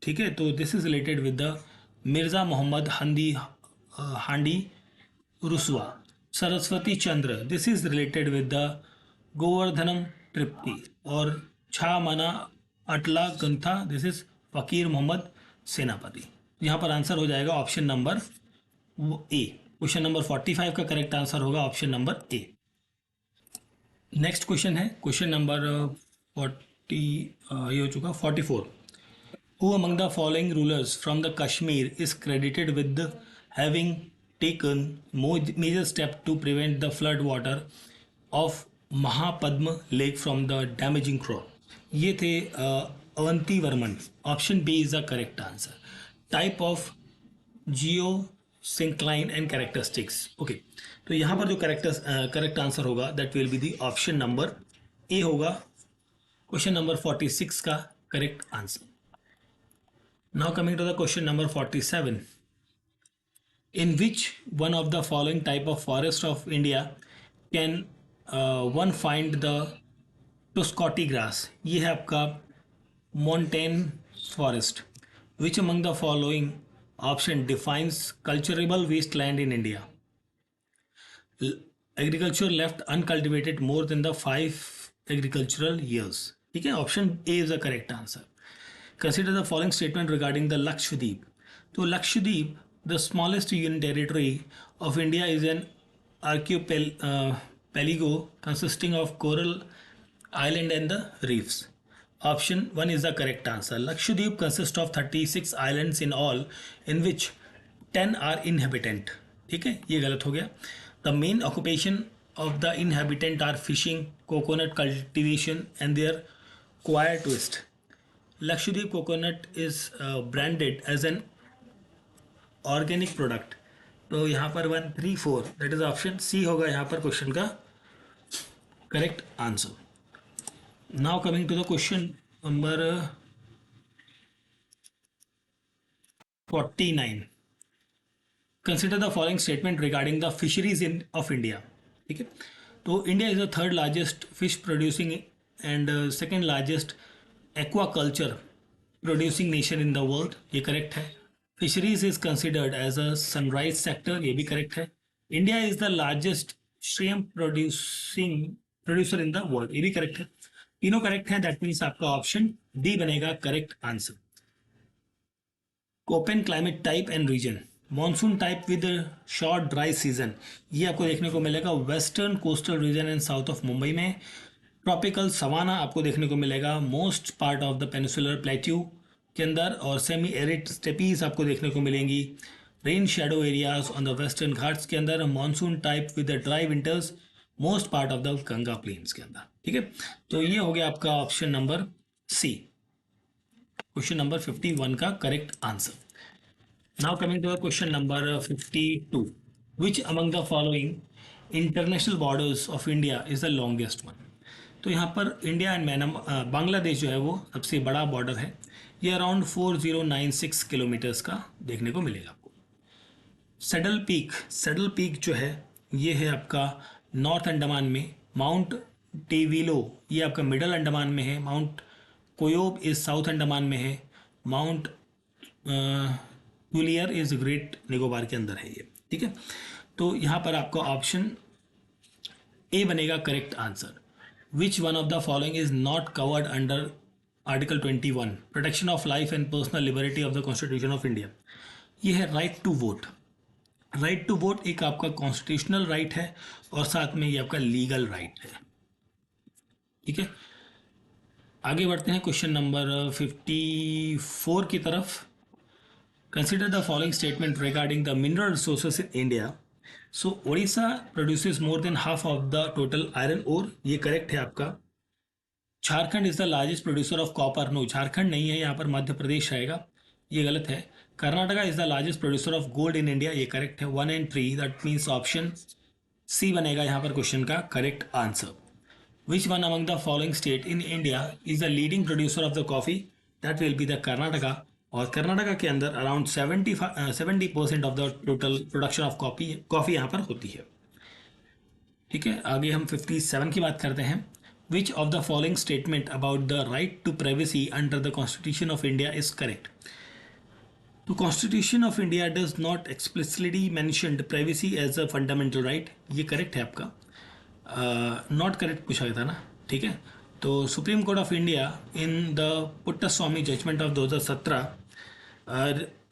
ठीक है, तो this is related with the Mirza Mohammad Hadi Ruswa. Saraswati Chandra, this is related with the Govardhanram Tripathi. और छा मना अटला गंथा, दिस इज फकीर मोहम्मद सेनापति। यहाँ पर आंसर हो जाएगा ऑप्शन नंबर ए। क्वेश्चन नंबर 45 का करेक्ट आंसर होगा ऑप्शन नंबर ए। नेक्स्ट क्वेश्चन है क्वेश्चन नंबर 40, ये हो चुका 44। Who among the following rulers from the Kashmir is credited with having taken major step to prevent the flood water of Mahapadma Lake from the damaging crop? ये थे Avanti Varman. Option B is the correct answer. Type of geo syncline and characteristics. Okay, तो यहाँ पर जो correct answer होगा that will be the option number A होगा question number 46 का correct answer. Now coming to the question number 47. In which one of the following type of forest of India can one find the Tuscoti grass? ये है आपका montane forest. Which among the following option defines cultivable wasteland in India? Agriculture left uncultivated more than the 5 agricultural years. ठीक है, option A is the correct answer. Consider the following statement regarding the Lakshadweep. So Lakshadweep, the smallest union territory of India, is an archipelago consisting of coral island and the reefs. Option 1 is the correct answer. Lakshadweep consists of 36 islands in all, in which 10 are inhabitant. ठीक है, ये गलत हो गया। The main occupation of the inhabitant are fishing, coconut cultivation and their choir twist. Lakshadweep coconut is branded as an organic product. तो यहाँ पर 1, 3, 4 that is option C होगा यहाँ पर क्वेश्चन का correct answer. Now coming to the question number 49। Consider the following statement regarding the fisheries in of India. ठीक है, तो India is the third largest fish producing and second largest aquaculture producing nation in the world, ये correct है। Fisheries is considered as a sunrise sector, ये भी correct है। India is the largest shrimp producer in the world, ये भी correct है। तीनों correct है, दैट मीन्स आपका ऑप्शन डी बनेगा correct answer. Koppen climate type and region, monsoon type with short dry season, ये आपको देखने को मिलेगा western coastal region and south of Mumbai में। ट्रॉपिकल सवाना आपको देखने को मिलेगा most part of the peninsular plateau के अंदर, और सेमी एरिड स्टेपीज आपको देखने को मिलेंगी rain shadow areas on the Western Ghats के अंदर। Monsoon type with the dry winters most part of the Ganga plains के अंदर। ठीक है, तो ये हो गया आपका option number C, question number 51 का correct answer. Now coming to the question number 52। Which among the following international borders of India is the longest one? तो यहाँ पर इंडिया एंड बांग्लादेश जो है वो सबसे बड़ा बॉर्डर है, ये अराउंड 4096 किलोमीटर्स का देखने को मिलेगा आपको। सेडल पीक जो है ये है आपका नॉर्थ अंडमान में। माउंट टेविलो ये आपका मिडल अंडमान में है। माउंट कोयोब इज साउथ अंडमान में है। माउंट हुलियर इज ग्रेट निकोबार के अंदर है ये। ठीक है, तो यहाँ पर आपका ऑप्शन ए बनेगा correct answer. Which one of the following is not covered under Article 21, Protection of Life and Personal Liberty of the Constitution of India? ये है right to vote. Right to vote एक आपका constitutional right है और साथ में ये आपका लीगल राइट है। ठीक है, आगे बढ़ते हैं क्वेश्चन नंबर 54 की तरफ। Consider the following statement regarding the mineral resources in India. So Odisha produces more than half of the total iron ore, ये करेक्ट है आपका। Jharkhand is the largest producer of copper, no Jharkhand नहीं है, यहाँ पर मध्य प्रदेश रहेगा, ये गलत है। Karnataka is the largest producer of gold in India, ये करेक्ट है। 1 and 3 that means option C बनेगा यहाँ पर क्वेश्चन का correct answer. Which one among the following state in India is the leading producer of the coffee? That will be the Karnataka, और कर्नाटका के अंदर around 70% of the total production of coffee यहाँ पर होती है। ठीक है, आगे हम 57 की बात करते हैं। Which of the following statement about the right to privacy under the Constitution of India is correct? The Constitution of India does not explicitly mention privacy as a fundamental right. ये करेक्ट है आपका. Not correct पूछा गया था ना, ठीक है. तो Supreme Court of India in the Puttaswamy judgement of 2017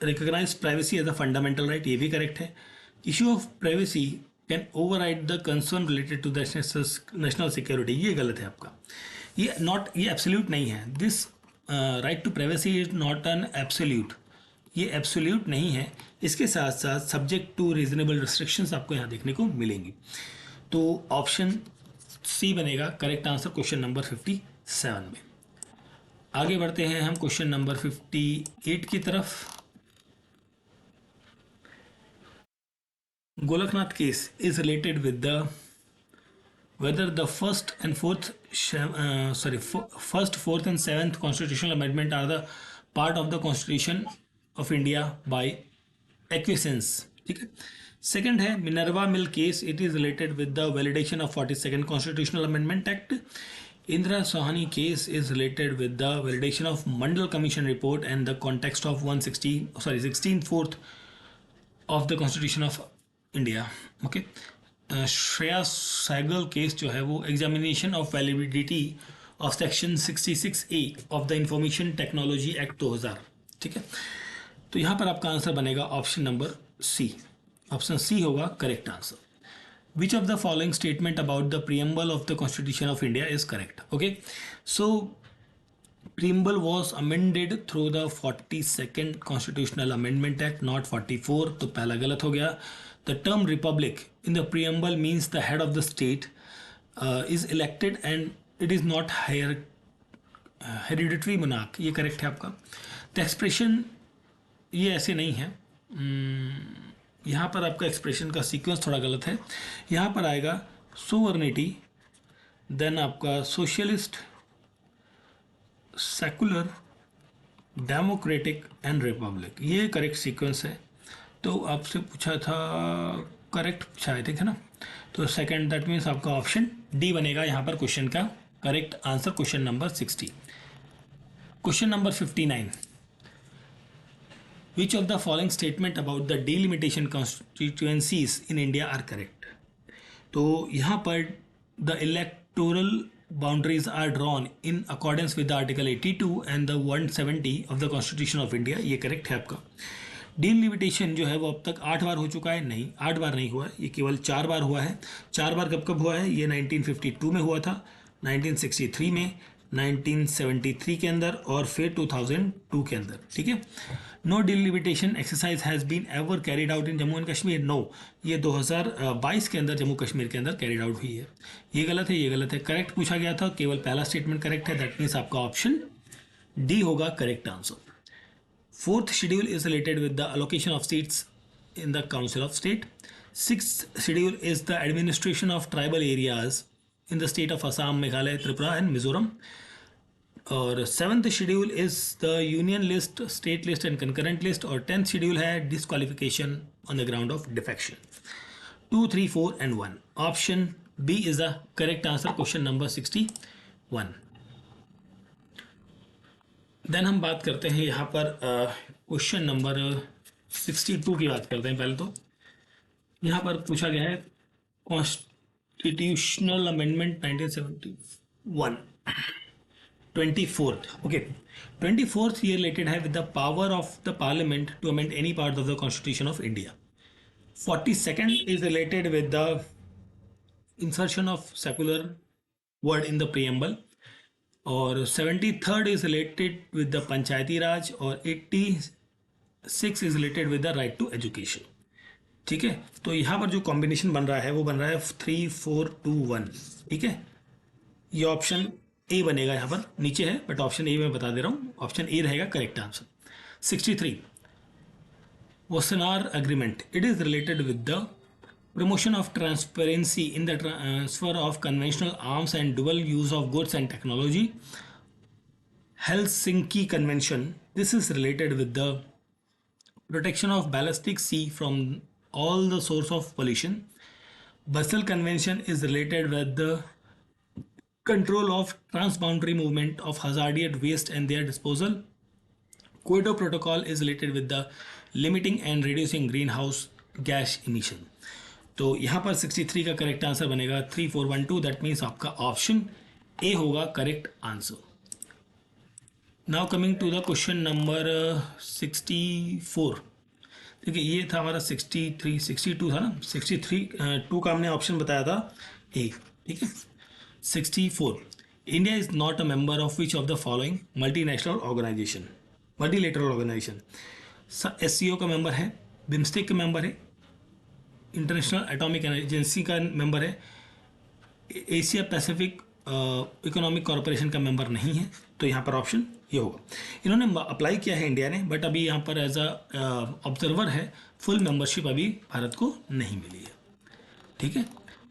recognise privacy as a fundamental right. ये भी करेक्ट है. Issue of privacy can override the concern related to the national security. ये गलत है आपका. ये एब्सोल्यूट नहीं है. This right to privacy is not an absolute. ये एब्सोल्यूट नहीं है. इसके साथ साथ सब्जेक्ट टू रीजनेबल रिस्ट्रिक्शंस आपको यहाँ देखने को मिलेंगी. तो ऑप्शन सी बनेगा करेक्ट आंसर क्वेश्चन नंबर 57 में. आगे बढ़ते हैं हम क्वेश्चन नंबर 58 की तरफ. Golaknath case is related with the whether the first, fourth and seventh constitutional amendment are the part of the Constitution of India by acquiescence. ठीक है. सेकंड है Minerva Mill case. It is related with the validation of 42nd constitutional amendment act. Indira Sawhney case is related with the validation of Mandal commission report and the context of 16/4 of the constitution of India. Okay. Shreya Saigal case जो है वो examination of validity of section 66A of the information technology act 2000. ठीक है. तो यहाँ पर आपका answer बनेगा ऑप्शन नंबर सी. ऑप्शन सी होगा correct answer. Which of the following statement about the preamble of the constitution of India is correct. Okay. So preamble was amended through the 42nd constitutional amendment act, not 44. तो पहला गलत हो गया. The term republic in the preamble means the head of the state is elected and it is not hereditary monarch. ये correct है आपका. The expression ये ऐसे नहीं है. यहाँ पर आपका एक्सप्रेशन का सीक्वेंस थोड़ा गलत है. यहाँ पर आएगा सोवर्निटी, देन आपका socialist, secular, democratic and Republic. ये करेक्ट सीक्वेंस है. तो आपसे पूछा था करेक्ट पूछा है, ठीक है ना. तो सेकंड दैट मीन्स आपका ऑप्शन डी बनेगा यहाँ पर क्वेश्चन का correct answer. Question number 60. Question number 59. Which of the following statement about the delimitation constituencies in India are correct. तो यहाँ पर the electoral boundaries are drawn in accordance with the article 82 and the 170 of the constitution of India. ये correct है आपका. Delimitation जो है वो अब तक 8 बार हो चुका है. नहीं, 8 बार नहीं हुआ, ये केवल 4 बार हुआ है. 4 बार कब कब हुआ है? ये 1952 में हुआ था, 1963 में, 1973 के अंदर और फिर 2002 के अंदर. ठीक है. No delimitation exercise has been ever carried out in Jammu and Kashmir. No, ये 2022 के अंदर जम्मू कश्मीर के अंदर कैरिड आउट हुई है. ये गलत है, ये गलत है. करेक्ट पूछा गया था, केवल पहला स्टेटमेंट करेक्ट है. दैट मीन्स आपका ऑप्शन डी होगा correct answer. Fourth schedule is related with the allocation of seats in the Council of State. Sixth schedule is the administration of tribal areas in the state of Assam, Meghalaya, Tripura and Mizoram. और seventh schedule is the union list, state list and concurrent list. और 10th schedule है disqualification on the ground of defection. 2, 3, 4 and 1. Option B is the correct answer. Question number 61. Then हम बात करते हैं यहाँ पर question number 62 की बात करते हैं. पहले तो यहाँ पर पूछा गया है constitutional amendment 1971 24th. Okay. 24th ये रिलेटेड है with the power of the parliament to amend any part of the constitution of India. 42nd is related with the insertion of secular word in the preamble. और 73rd is related with the Panchayati Raj और 86 is related with the right to education. ठीक है. तो यहाँ पर जो combination बन रहा है वो बन रहा है 3, 4, 2, 1. ठीक है. ये ऑप्शन ए बनेगा. यहाँ पर नीचे है बट ऑप्शन ए मैं बता दे रहा हूँ, ऑप्शन ए रहेगा correct answer. 63 Wassenaar agreement. It is related with the promotion of transparency in the transfer of conventional arms and dual use of goods and technology. Helsinki Convention. This is related with the protection of ballistic sea from all the source of pollution. Basel Convention is related with the control of transboundary movement of hazardous waste and their disposal. Kyoto Protocol is related with the limiting and reducing greenhouse gas emission. तो यहाँ पर 63 का correct answer बनेगा 3412. That means आपका option A होगा correct answer. Now coming to the question number 64. देखिए ये था हमारा 63, 62 था ना. 2 का हमने ऑप्शन बताया था ए. ठीक है. 64. India is not a member of which of the following multinational organization, multilateral organization. SCO का मेंबर है, बिम्स्टेक का मेंबर है, इंटरनेशनल एटॉमिक एजेंसी का मेंबर है, एशिया पैसिफिक इकोनॉमिक कॉरपोरेशन का मेंबर नहीं है. तो यहाँ पर ऑप्शन ये होगा. इन्होंने अप्लाई किया है इंडिया ने, बट अभी यहाँ पर एज अ ऑब्जर्वर है. फुल मेंबरशिप अभी भारत को नहीं मिली है. ठीक है.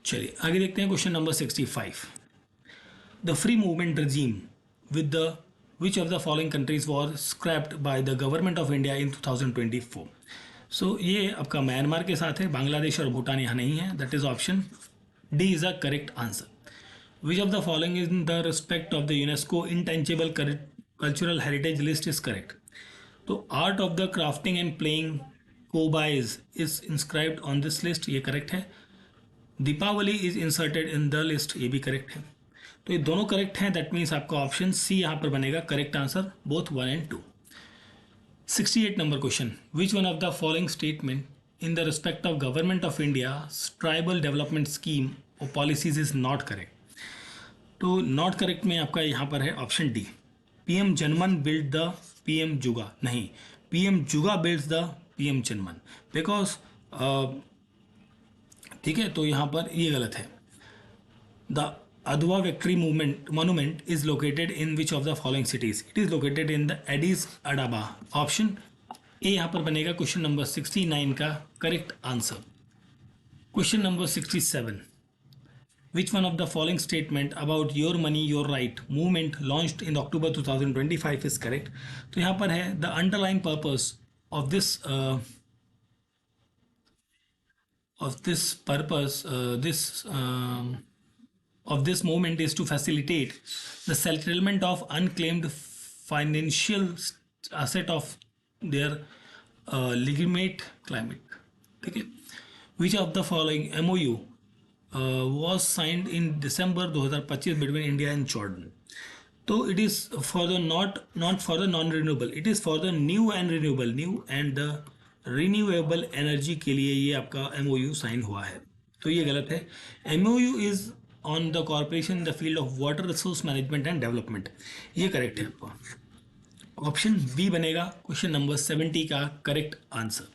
चलिए आगे देखते हैं question number 65. The free movement regime with the which of the following countries was scrapped by the government of India in 2024. सो ये आपका म्यांमार के साथ है, बांग्लादेश और भूटान यहाँ नहीं है. That is option D is a correct answer. Which of the following in the respect of the UNESCO intangible cultural heritage list is correct. तो art of the crafting and playing kobyz is inscribed on this list, ये correct है. Deepavali is inserted in the list, ये भी correct है. तो ये दोनों correct हैं. दैट मीन्स आपका ऑप्शन सी यहाँ पर बनेगा correct answer, both 1 and 2. 68 number question. Which one of the following statement in the respect of government of India's tribal development scheme or policies is not correct? तो not correct में आपका यहाँ पर है option D. PM Janman build the PM जुगा. नहीं, PM जुगा builds the PM Janman. Because ठीक है, तो यहाँ पर ये गलत है. The Adwa Victory Monument is located in which of the following cities? It is located in the Addis Ababa. Option A यहाँ पर बनेगा क्वेश्चन नंबर 69 का correct answer. Question number 67. Which one of the following statement about your money your right movement launched in October 2025 is correct? तो यहाँ पर है the underlying purpose of this movement is to facilitate the settlement of unclaimed financial asset of their legitimate climate. ठीक है. Which of the following MOU was signed in December 2025 between India and Jordan? तो it is for the not for the non-renewable, it is for the new and the renewable energy के लिए ये आपका MOU sign हुआ है. तो ये गलत है. MOU is on the corporation in the field of water resource management and development, ये करेक्ट है आपका. ऑप्शन बी बनेगा क्वेश्चन नंबर 70 का correct answer.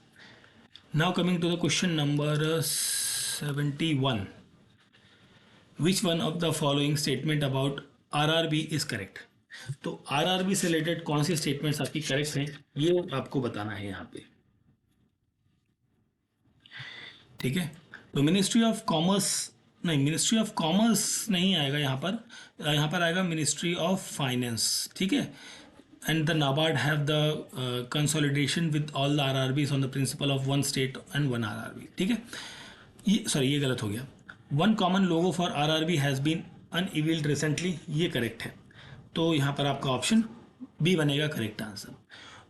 Now coming to the question number 71. Which one of the following statement about RRB is correct? तो RRB से related कौन सी statements आपकी करेक्ट हैं ये आपको बताना है यहाँ पे. ठीक है. तो मिनिस्ट्री ऑफ कॉमर्स नहीं आएगा यहाँ पर आएगा मिनिस्ट्री ऑफ फाइनेंस. ठीक है. And the NABARD have the consolidation with all the RRBs on the principle of one state and one RRB. ठीक है. ये गलत हो गया. One common logo for RRB has been unveiled recently, ये correct है. तो यहाँ पर आपका ऑप्शन बी बनेगा correct answer.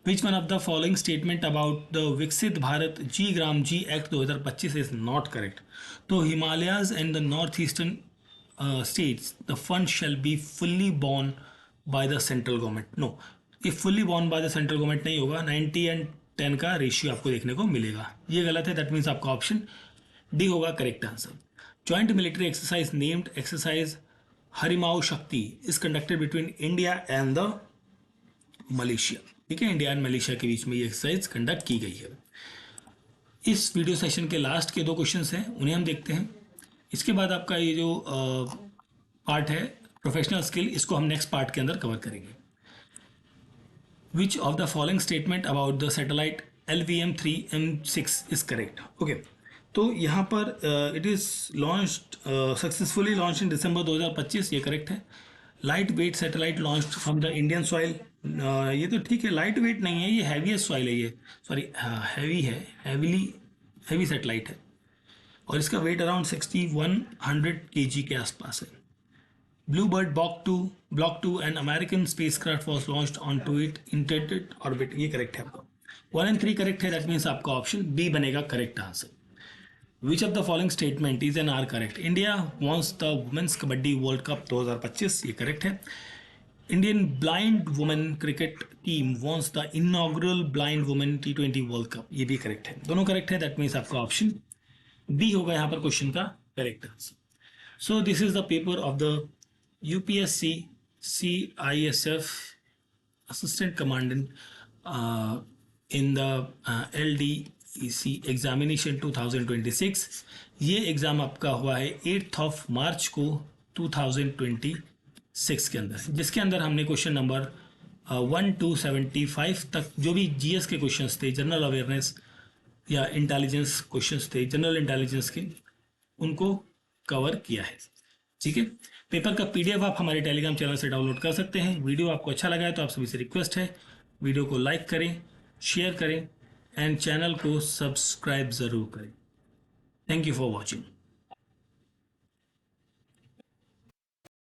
Which one of the following statement about the Viksit Bharat G act 2025 is not correct? तो Himalayas and the north eastern states the fund shall be fully borne by the central government. No, ये fully borne by the central government नहीं होगा. 90:10 का ratio आपको देखने को मिलेगा. ये गलत है. दैट मीन्स आपका ऑप्शन डी होगा correct answer. Joint military exercise named exercise Harimau Shakti is conducted between India and the Malaysia. ठीक है. इंडिया एंड मलेशिया के बीच में ये एक्सरसाइज कंडक्ट की गई है. इस वीडियो सेशन के लास्ट के 2 क्वेश्चंस हैं, उन्हें हम देखते हैं. इसके बाद आपका ये जो पार्ट है प्रोफेशनल स्किल, इसको हम नेक्स्ट पार्ट के अंदर कवर करेंगे. Which of the following statement about the satellite LVM-3M6 is correct? Okay. तो यहाँ पर it is launched successfully launch in December 2025, ये करेक्ट है. Light weight satellite launched from the Indian soil, ये तो ठीक है. लाइट वेट नहीं है, ये हैवीएस्ट सॉइल है. ये सॉरी हैवी है, हैवी सैटेलाइट है और इसका वेट अराउंड 6100 kg के आसपास है. Bluebird Block 2 an American spacecraft was launched onto it intended orbit. ये करेक्ट है आपका. 1 and 3 करेक्ट है. दैट मीन्स आपका ऑप्शन बी बनेगा correct answer. Which of the following statement is an R correct? India wants the Women's Kabaddi World Cup 2025. ये correct है. Indian blind women cricket team wants the inaugural blind women T20 World Cup. ये भी correct है. दोनों correct है. That means आपका option B होगा यहाँ पर क्वेश्चन का correct answer. So this is the paper of the UPSC CISF Assistant Commandant in the LDEC examination 2026. ये एग्ज़ाम आपका हुआ है 8th ऑफ मार्च को 2026 के अंदर, जिसके अंदर हमने क्वेश्चन नंबर 1 to 75 तक जो भी जीएस के क्वेश्चंस थे, जनरल अवेयरनेस या इंटेलिजेंस क्वेश्चंस थे जनरल इंटेलिजेंस के, उनको कवर किया है. ठीक है. पेपर का पीडीएफ आप हमारे टेलीग्राम चैनल से डाउनलोड कर सकते हैं. वीडियो आपको अच्छा लगा है तो आप सभी से रिक्वेस्ट है वीडियो को लाइक करें, शेयर करें एंड चैनल को सब्सक्राइब ज़रूर करें. Thank you for watching.